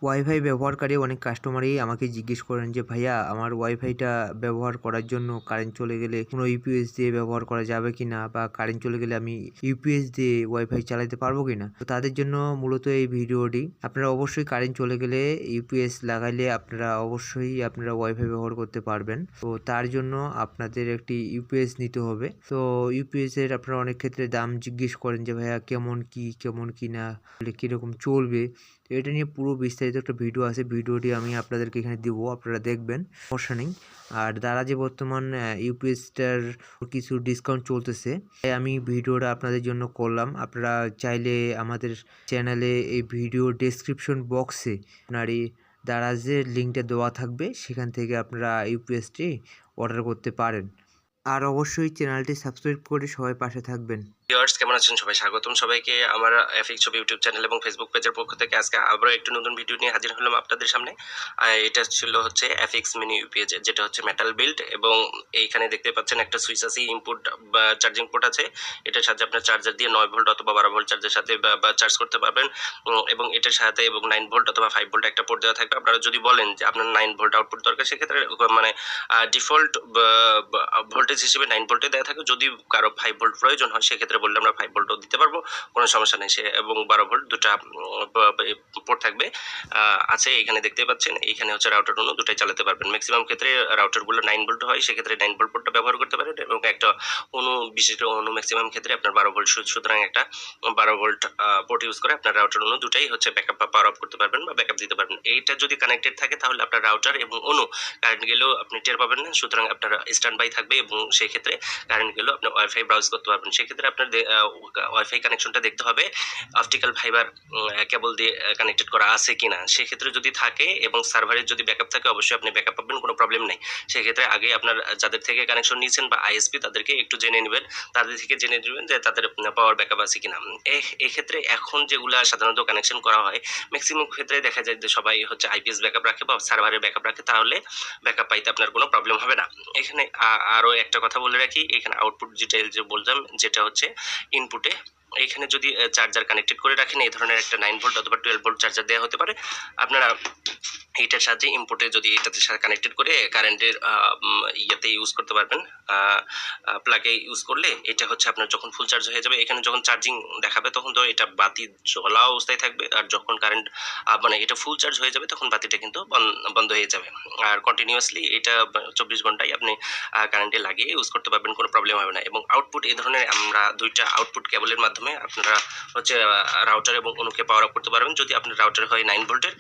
Wifi ব্যবহারকারী অনেক কাস্টমারই আমাকে জিজ্ঞেস করেন যে ভাইয়া আমার ওয়াইফাইটা ব্যবহার করার জন্য কারেন্ট চলে গেলে কোনো ইউপিএস দিয়ে ব্যবহার করা যাবে কি না, বা কারেন্ট চলে গেলে আমি ইউপিএস দিয়ে ওয়াইফাই চালাতে পারবো কি না। তো তাদের জন্য মূলত এই ভিডিওটি। আপনারা অবশ্যই কারেন্ট চলে গেলে ইউপিএস লাগাইলে আপনারা ওয়াইফাই ব্যবহার করতে পারবেন। তো তার জন্য আপনাদের একটি ইউপিএস নিতে হবে। তো ইউপিএস এর আপনারা অনেক ক্ষেত্রে দাম জিজ্ঞেস করেন যে ভাইয়া কেমন কি না, কীরকম চলবে। তো এটা নিয়ে পুরো বিস্তারিত একটা ভিডিও আছে, ভিডিওটি আমি আপনাদেরকে এখানে দিব, আপনারা দেখবেন, সমস্যা নেই। আর যে বর্তমান ইউপিএসটার কিছু ডিসকাউন্ট চলতেছে, তাই আমি ভিডিওটা আপনাদের জন্য করলাম। আপনারা চাইলে আমাদের চ্যানেলে এই ভিডিও ডেসক্রিপশন বক্সে আপনার এই দারাজের লিঙ্কটা দেওয়া থাকবে, সেখান থেকে আপনারা ইউপিএসটি অর্ডার করতে পারেন। আর অবশ্যই চ্যানেলটি সাবস্ক্রাইব করে সবাই পাশে থাকবেন। ভিউয়ার্স, কেমন আছেন সবাই? স্বাগতম সবাইকে আমার এফএক্স ছবি ইউটিউব চ্যানেল এবং ফেসবুক পেজের পক্ষ থেকে আজকে আবারও একটি নতুন ভিডিও নিয়ে হাজির হলাম আপনাদের সামনে। এটা ছিল হচ্ছে এফএক্স মিনি ইউপিএস, যেটা হচ্ছে মেটাল বিল্ড, এবং এইখানে দেখতে পাচ্ছেন একটা সুইচ আছে, ইনপুট বা চার্জিং পোর্ট আছে। এটার সাথে আপনার চার্জার দিয়ে 9 ভোল্ট অথবা 12 ভোল্ট চার্জের সাথে বা চার্জ করতে পারবেন, এবং এটার সাথে এবং 9 ভোল্ট অথবা 5 ভোল্ট একটা পোর্ট দেওয়া থাকবে। আপনারা যদি বলেন যে আপনার 9 ভোল্ট আউটপুট দরকার, সেক্ষেত্রে মানে ডিফল্ট ভোল্টেজ হিসেবে 9 ভোল্টে দেওয়া থাকে। যদি কারো 5 ভোল্ট প্রয়োজন হয়, সেক্ষেত্রে বললে আমরা 5 ভোল্টও দিতে পারবো, কোনো সমস্যা নেই। সে এবং 12 ভোল্ট দুটা পোর্ট থাকবে আছে। এখানে দেখতে পাচ্ছেন, এইখানে হচ্ছে রাউটার অন্য দুটাই চালাতে পারবেন। ম্যাক্সিমাম ক্ষেত্রে রাউটারগুলো 9 ভোল্ট হয়, সেক্ষেত্রে 9 ভোল্ট পোর্টটা ব্যবহার করতে পারেন, এবং একটা বিশেষ করে ম্যাক্সিমাম ক্ষেত্রে আপনার 12 ভোল্ট, সুতরাং একটা 12 ভোল্ট পোর্ট ইউজ করে আপনার রাউটার দুটাই হচ্ছে ব্যাকআপ বা পাওয়ার অফ করতে পারবেন বা ব্যাকআপ দিতে পারবেন। এইটা যদি কানেক্টেড থাকে তাহলে আপনার রাউটার এবং কারেন্ট গেলেও আপনি টের পাবেন না, সুতরাং আপনার স্ট্যান্ড বাই থাকবে, এবং সেই ক্ষেত্রে কারেন্ট গেলেও আপনি ওয়াইফাই ব্রাউজ করতে পারবেন। সেক্ষেত্রে আপনার ওয়াইফাই কানেকশনটা দেখতে হবে অপটিক্যাল ফাইবার কেবল দিয়ে কানেক্টেড করা আছে কিনা। সেক্ষেত্রে যদি থাকে এবং সার্ভারের যদি ব্যাকআপ থাকে, অবশ্যই আপনি ব্যাকআপ পাবেন, কোনো প্রবলেম নেই। সেক্ষেত্রে আগে আপনার যাদের থেকে কানেকশন নিয়েছেন বা আইএসপি, তাদেরকে একটু জেনে নেবেন, তাদের থেকে জেনে নেবেন যে তাদের পাওয়ার ব্যাকআপ আছে কিনা। এক্ষেত্রে এখন যেগুলা সাধারণত কানেকশন করা হয়, ম্যাক্সিমাম ক্ষেত্রে দেখা যায় যে সবাই হচ্ছে আইপিএস ব্যাকআপ রাখে বা সার্ভারের ব্যাকআপ রাখে, তাহলে ব্যাকআপ পাইতে আপনার কোনো প্রবলেম হবে না। এখানে আরো একটা কথা বলে রাখি, এখানে আউটপুট ডিটেইল যে বললাম, যেটা হচ্ছে ইনপুটে এখানে যদি চার্জার কানেক্টেড করে রাখেন, এই ধরনের একটা 9 ভোল্ট অথবা 12 ভোল্ট চার্জার দেওয়া হতে পারে। আপনারা এইটার সাহায্যে ইনপুটে যদি এটাতে সাথে কানেক্টেড করে কারেন্টের ইয়েতে ইউজ করতে পারবেন, প্লাগে ইউজ করলে এটা হচ্ছে আপনার যখন ফুল চার্জ হয়ে যাবে, এখানে যখন চার্জিং দেখাবে তখন তো এটা বাতি জ্বলা অবস্থায় থাকবে, আর যখন কারেন্ট মানে এটা ফুল চার্জ হয়ে যাবে তখন বাতিটা কিন্তু বন্ধ হয়ে যাবে। আর কন্টিনিউয়াসলি এটা 24 ঘন্টায় আপনি কারেন্টে লাগিয়ে ইউজ করতে পারবেন, কোনো প্রবলেম হবে না। এবং আউটপুট এই ধরনের আমরা দুইটা আউটপুট কেবলের মাধ্যমে আপনারা হচ্ছে রাউটার এবং অনুকে পাওয়ার আপ করতে পারবেন। যদি আপনার রাউটার হয় 9 ভোল্টের,